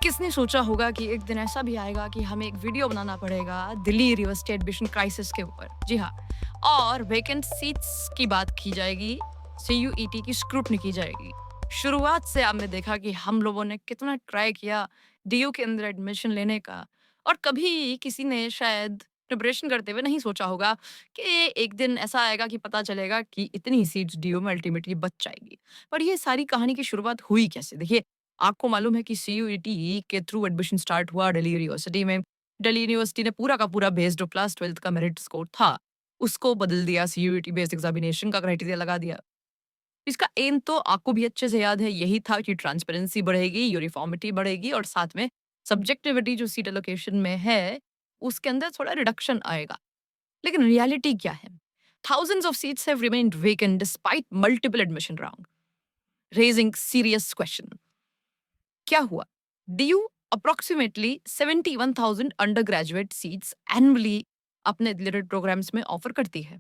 किसने सोचा होगा कि एक दिन ऐसा भी आएगा कि हमें एक वीडियो बनाना पड़ेगा दिल्ली यूनिवर्सिटी एडमिशन क्राइसिस के ऊपर। जी हाँ, और वैकेंट सीट्स की बात की जाएगी, सीयूईटी की स्क्रूटनी की जाएगी। शुरुआत से आपने देखा कि हम लोगों ने कितना ट्राई किया डीयू के अंदर एडमिशन लेने का, और कभी किसी ने शायद प्रिपरेशन करते हुए नहीं सोचा होगा कि एक दिन ऐसा आएगा कि पता चलेगा कि इतनी सीट्स डीयू में अल्टीमेटली बच जाएगी। पर ये सारी कहानी की शुरुआत हुई कैसे? देखिए, आपको मालूम है कि सीयूईटी के थ्रू एडमिशन स्टार्ट हुआ दिल्ली यूनिवर्सिटी में। दिल्ली यूनिवर्सिटी ने पूरा का पूरा बेस्ड जो क्लास 12th का मेरिट स्कोर था, उसको बदल दिया, सीयूईटी बेस्ड एग्जामिनेशन का क्राइटेरिया लगा दिया। इसका एम तो आपको भी अच्छे से याद है, यही था कि ट्रांसपेरेंसी बढ़ेगी, यूनिफॉर्मिटी बढ़ेगी और साथ में सब्जेक्टिविटी जो सीट एलोकेशन में है, उसके अंदर थोड़ा रिडक्शन आएगा। लेकिन रियलिटी क्या है? Thousands of seats have remained vacant despite multiple admission round, raising serious question. क्या हुआ? DU approximately 71,000 under graduate seats annually अपने रिलेटेड प्रोग्राम्स में ऑफर करती है,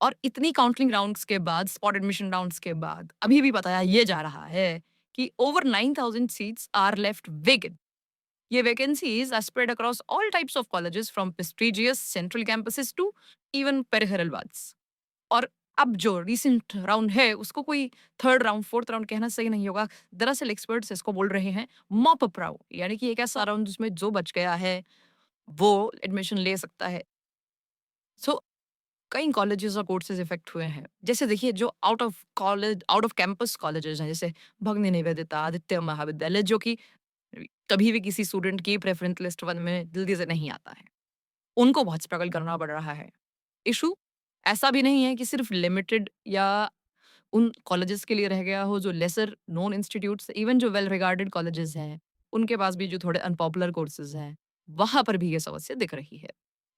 और इतनी काउंसलिंग राउंड्स के बाद, स्पॉट एडमिशन राउंड्स के बाद अभी भी बताया ये जा रहा है कि over 9,000 seats are left vacant. ये vacancies are spread across all types of colleges from prestigious central campuses to even peripheral ones। और अब जो रीसेंट राउंड है, उसको कोई थर्ड राउंड, फोर्थ राउंड कहना सही नहीं होगा। दरअसल एक्सपर्ट्स इसको बोल रहे हैं मॉप अप राउंड, यानी कि एक ऐसा राउंड जिसमें जो बच गया है, वो एडमिशन ले सकता है। सो कई कॉलेजेस और कोर्सेज इफेक्ट हुए हैं। जैसे देखिए, जो आउट ऑफ कैंपस कॉलेजेस हैं, जैसे भगनी निवेदिता, आदित्य महाविद्यालय, जो कि कभी भी किसी स्टूडेंट की प्रेफरेंस लिस्ट 1 में जल्दी से नहीं आता है। उनको बहुत स्ट्रगल करना पड़ रहा है। इश्यू ऐसा भी नहीं है कि सिर्फ लिमिटेड या उन कॉलेजेस के लिए रह गया हो जो लेसर नोन इंस्टीट्यूट्स, इवन जो वेल रिगार्डेड कॉलेजेस हैं, उनके पास भी जो थोड़े अनपॉपुलर कोर्सेज हैं, वहाँ पर भी ये समस्या दिख रही है।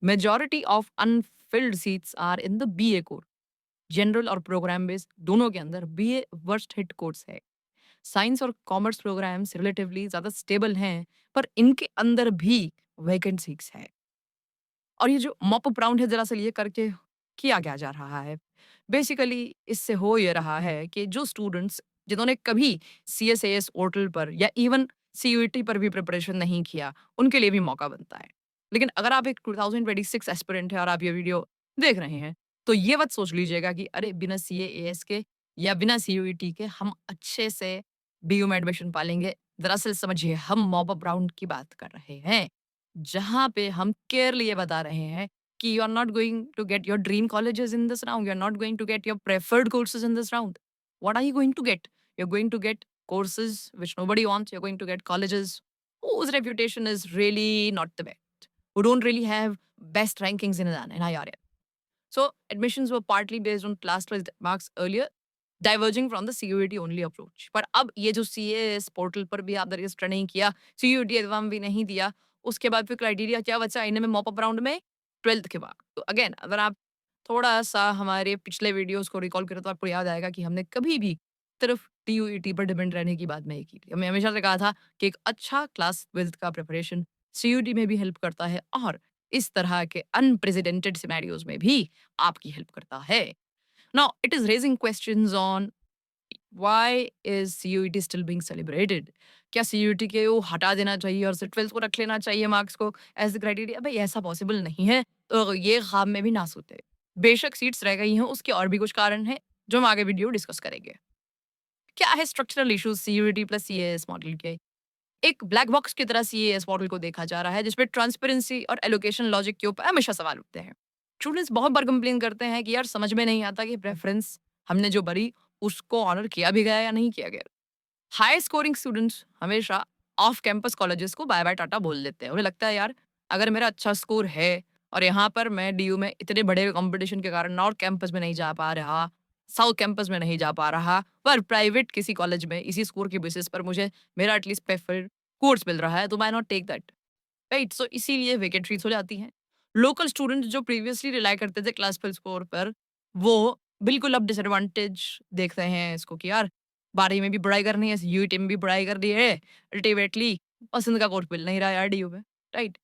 Majority of unfilled seats are in the BA core. General और प्रोग्राम बेस्ड दोनों के अंदर बीए वर्स्ट हिट कोर्स है। साइंस और कॉमर्स प्रोग्राम्स रिलेटिवली ज़्यादा स्टेबल हैं, पर इनके अंदर भी वैकेंट सीट्स है। और ये जो मॉप अप राउंड है, दरअसल ये करके किया क्या जा रहा है? बेसिकली इससे हो ये रहा है कि जो स्टूडेंट्स जिन्होंने कभी सीएसएएस पोर्टल पर या इवन सीयूईटी पर भी प्रिपरेशन नहीं किया, उनके लिए भी मौका बनता है। लेकिन अगर आप एक 2026 एस्पिरेंट हैं और आप ये वीडियो देख रहे हैं, तो ये मत सोच लीजिएगा कि अरे बिना सीएएस के या बिना सीयूईटी के हम अच्छे से बीयू में एडमिशन पा लेंगे। दरअसल समझिए, हम मॉप अप राउंड की बात कर रहे हैं। जहाँ पे हम क्लियरली ये बता रहे हैं कि you are not going to get your dream colleges in this round, you are not going to get your preferred courses in this round. What are you going to get? You are going to get courses which nobody wants. You're going to get colleges whose reputation is really not the best, who don't really have best rankings in an NIRF. So admissions were partly based on class 12 marks earlier, diverging from the CUET only approach. पर अब ये जो CAS portal पर भी आपने register नहीं किया, CUET exam भी नहीं दिया, उसके बाद फिर क्राइटेरिया क्या बचा इनमें मॉप अप राउंड में? 12th के बाद। तो अगेन, अगर आप थोड़ा-सा हमारे पिछले वीडियोज़ को रिकॉल करें, तो आपको याद आएगा कि हमने कभी भी सिर्फ टीयूईटी पर डिपेंड रहने की बात नहीं की थी। हमने हमेशा से कहा था कि एक अच्छा क्लास 12th का प्रिपरेशन सीयूईटी में भी हेल्प करता है, और इस तरह के अनप्रेसिडेंटेड सिनेरियोज़ में भी आपकी हेल्प करता है। Now, it is raising questions on why is CUET still being celebrated? क्या CUET के वो हटा देना चाहिए और सिर्फ 12th को रख लेना चाहिए मार्क्स को एज़ द क्राइटेरिया? भई ऐसा पॉसिबल नहीं है, तो ये ख्वाब में भी ना सोते। बेशक सीट्स रह गई हैं, उसके और भी कुछ कारण हैं, जो हम आगे वीडियो डिस्कस करेंगे। क्या है structural issues CUET plus CAS model के? एक ब्लैक बॉक्स की तरह सीएएस मॉडल को देखा जा रहा है, जिसमें ट्रांसपेरेंसी और एलोकेशन लॉजिक के ऊपर हमेशा सवाल उठते हैं। स्टूडेंट्स बहुत बार कंप्लेन करते हैं कि यार समझ में नहीं आता कि प्रेफ़रेंस हमने जो भरी, उसको ऑनर किया भी गया या नहीं किया गया। हाई स्कोरिंग स्टूडेंट्स हमेशा ऑफ कैंपस कॉलेजेस को बाय बाय टाटा बोल देते हैं। उन्हें लगता है यार, अगर मेरा अच्छा स्कोर है और यहाँ पर मैं डीयू में इतने बड़े कंपटीशन के कारण नॉर्थ कैंपस में नहीं जा पा रहा, साउथ कैंपस में नहीं जा पा रहा, पर प्राइवेट किसी कॉलेज में इसी स्कोर के बेसिस पर मुझे मेरा एटलीस्ट प्रेफर्ड कोर्स मिल रहा है, तो why not take that? Right? So इसीलिए वैकेंसीज हो जाती हैं। लोकल स्टूडेंट जो प्रीवियसली रिलाई करते थे क्लास 12 स्कोर पर, वो बिल्कुल अब डिसएडवांटेज देख रहे हैं इसको कि यार 12वीं में भी पढ़ाई करनी है, यूईटी में भी पढ़ाई करनी है, अल्टीमेटली पसंद का कोर्स मिल नहीं रहा है यार डीयू में, राइट?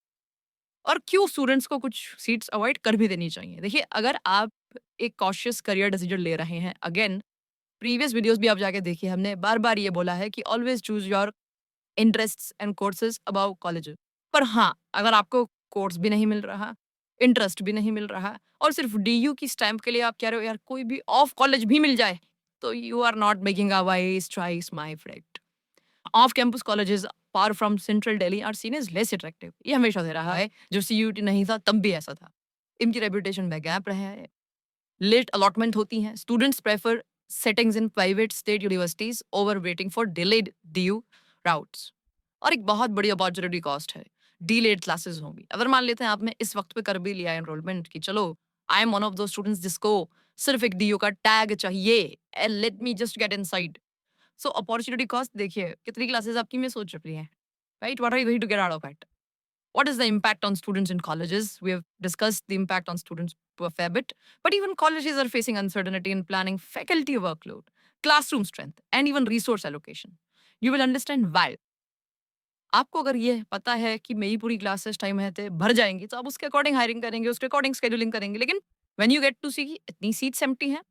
और क्यों स्टूडेंट्स को कुछ सीट्स अवॉइड कर भी देनी चाहिए? देखिए, अगर आप एक कॉशियस करियर डिसीजन ले रहे हैं, अगेन प्रीवियस वीडियोस भी आप जाके देखिए, हमने बार-बार ये बोला है कि always choose your interests and courses above colleges. पर हाँ, अगर आपको कोर्स भी नहीं मिल रहा, इंटरेस्ट भी नहीं मिल रहा और सिर्फ डीयू की स्टैम्प के लिए आप कह रहे हो यार कोई भी ऑफ कॉलेज भी मिल जाए, तो you are not making a wise choice my friend. Off campus colleges far from central Delhi are seen as less attractive. ये हमेशा से रहा है, जो सीयूटी नहीं था तब भी ऐसा था। इनकी रेपुटेशन में गैप रहा है, लेट अलॉटमेंट होती हैं, students prefer settings in private state universities over waiting for delayed DU routes. और एक बहुत बड़ी अपॉर्चुनिटी कॉस्ट है, डिलेड क्लासेस होंगी। अगर मान लेते हैं आपने इस वक्त पे कर भी लिया एनरोलमेंट कि चलो I am one of those students जिसको सिर्फ एक डीयू का टैग चाहिए and let me just get inside. So opportunity cost देखिए कितनी क्लासेस आपकी मिस हो चुकी हैं, right? What are you going to get out of it? What is the impact on students in colleges? We have discussed the impact on students to a fair bit, but even colleges are facing uncertainty in planning faculty workload, classroom strength, and even resource allocation. You will understand why. आपको अगर ये पता है कि मेरी पूरी classes time है तो भर जाएंगी, तो आप उसके अकॉर्डिंग हायरिंग करेंगे, उसके अकॉर्डिंग शेड्यूलिंग करेंगे। लेकिन when you get to see कि इतनी सीट्स एम्प्टी हैं,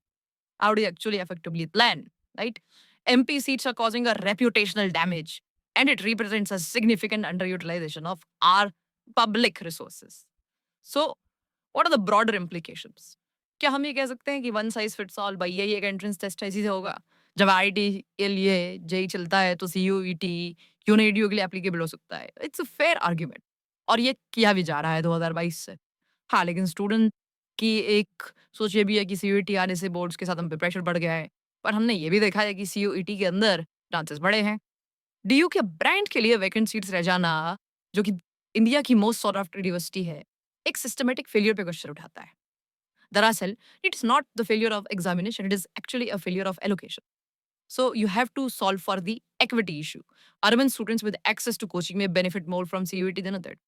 how do you actually effectively plan, right? MP seats are causing a reputational damage, and it represents a significant underutilization of our public resources. So, what are the broader implications? क्या हम ये कह सकते हैं कि one size fits all, भाई यही एक एंट्रेंस टेस्ट है, इसी से होगा? जब आईटी के लिए जेई चलता है तो सीयूईटी क्यों नहीं डीयू के लिए एप्लीकेबल हो सकता है? इट्स अ फेयर आर्ग्यूमेंट और ये किया भी जा रहा है 2022 से। हाँ, लेकिन स्टूडेंट की एक सोच ये भी है कि सीयूईटी आने से बोर्ड्स के साथ हम पे प्रेशर बढ़ गया है। पर हमने ये भी देखा है कि सीयूईटी के अंदर चांसेस बढ़े हैं। डीयू के ब्रांड के लिए वैकेंट सीट्स रह जाना, जो कि इंडिया की मोस्ट सॉट आफ्टर यूनिवर्सिटी है, एक सिस्टमैटिक फेलियर पे क्वेश्चन उठाता है। दरअसल, it's not the failure of examination, it is actually a failure of allocation. So you have to solve for the equity issue. Urban students with access to coaching may benefit more from CUET than others.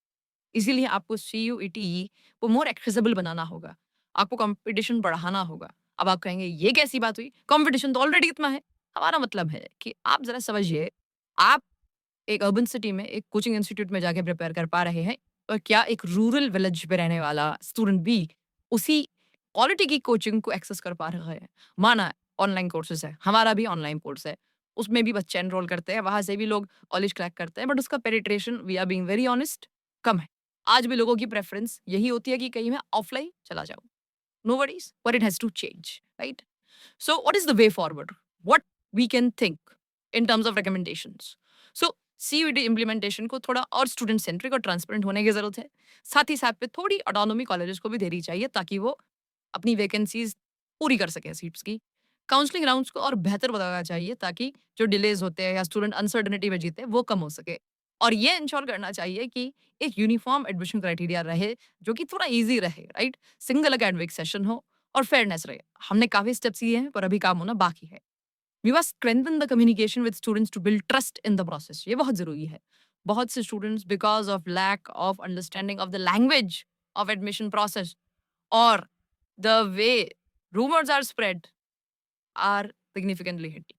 इसीलिए आपको CUET को more accessible बनाना होगा, आपको competition बढ़ाना होगा। अब आप कहेंगे ये कैसी बात हुई, कंपटीशन तो ऑलरेडी इतना है। हमारा मतलब है कि आप जरा समझिए, आप एक अर्बन सिटी में एक कोचिंग इंस्टीट्यूट में जाके प्रिपेयर कर पा रहे हैं, और क्या एक रूरल विलेज पे रहने वाला स्टूडेंट भी उसी क्वालिटी की कोचिंग को एक्सेस कर पा रहा है? माना ऑनलाइन कोर्सेज है, हमारा भी ऑनलाइन कोर्स है, उसमें भी बच्चे एनरोल करते हैं, वहां से भी लोग कॉलेज क्रैक करते हैं, बट उसका penetration, we are being very honest, कम है। आज भी लोगों की प्रेफरेंस यही होती है कि कहीं मैं ऑफलाइन चला जाऊं। No worries, but it has to change, right? So, what is the way forward? What we can think in terms of recommendations? So, CUET implementation को थोड़ा और स्टूडेंट सेंट्रिक और ट्रांसपेरेंट होने की जरूरत है। साथ ही साथ पे थोड़ी ऑटोनॉमी कॉलेजेस को भी देनी चाहिए ताकि वो अपनी वैकेंसीज पूरी कर सकें सीट्स की। काउंसलिंग राउंड्स को और बेहतर बनाना चाहिए ताकि जो डिलेज होते हैं या स्टूडेंट अनसर्टेनिटी में जीते हैं वो कम हो सके। और ये इंश्योर करना चाहिए कि एक यूनिफॉर्म एडमिशन क्राइटेरिया रहे जो कि थोड़ा ईजी रहे, राइट? सिंगल एकेडमिक सेशन हो और फेयरनेस रहे। हमने काफी स्टेप्स लिए हैं पर अभी काम होना बाकी है। We must strengthen the communication with students to build trust in the process. ये बहुत जरूरी है। बहुत से students because of lack of understanding of the language of admission process और the way rumours are spread are significantly hit.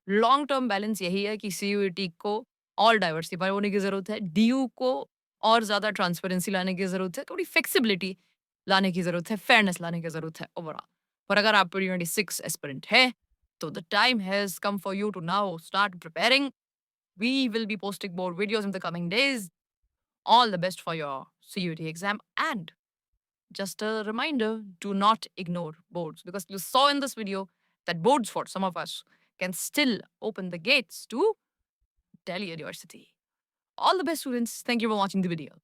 Long term balance यही है कि सीयूईटी को और डाइवर्सिफाई होने की जरूरत है, डीयू को और ज्यादा ट्रांसपेरेंसी लाने की जरूरत है, थोड़ी फ्लेक्सिबिलिटी लाने की जरूरत है, फेयरनेस लाने की जरूरत है ओवरऑल। पर अगर आप 2026 एस्पिरेंट है तो the time has come for you to now start preparing. We will be posting more videos in the coming days. All the best for your CUET exam and just a reminder, do not ignore boards because you saw in this video that boards for some of us can still open the gates to Delhi University. All the best, students. Thank you for watching the video.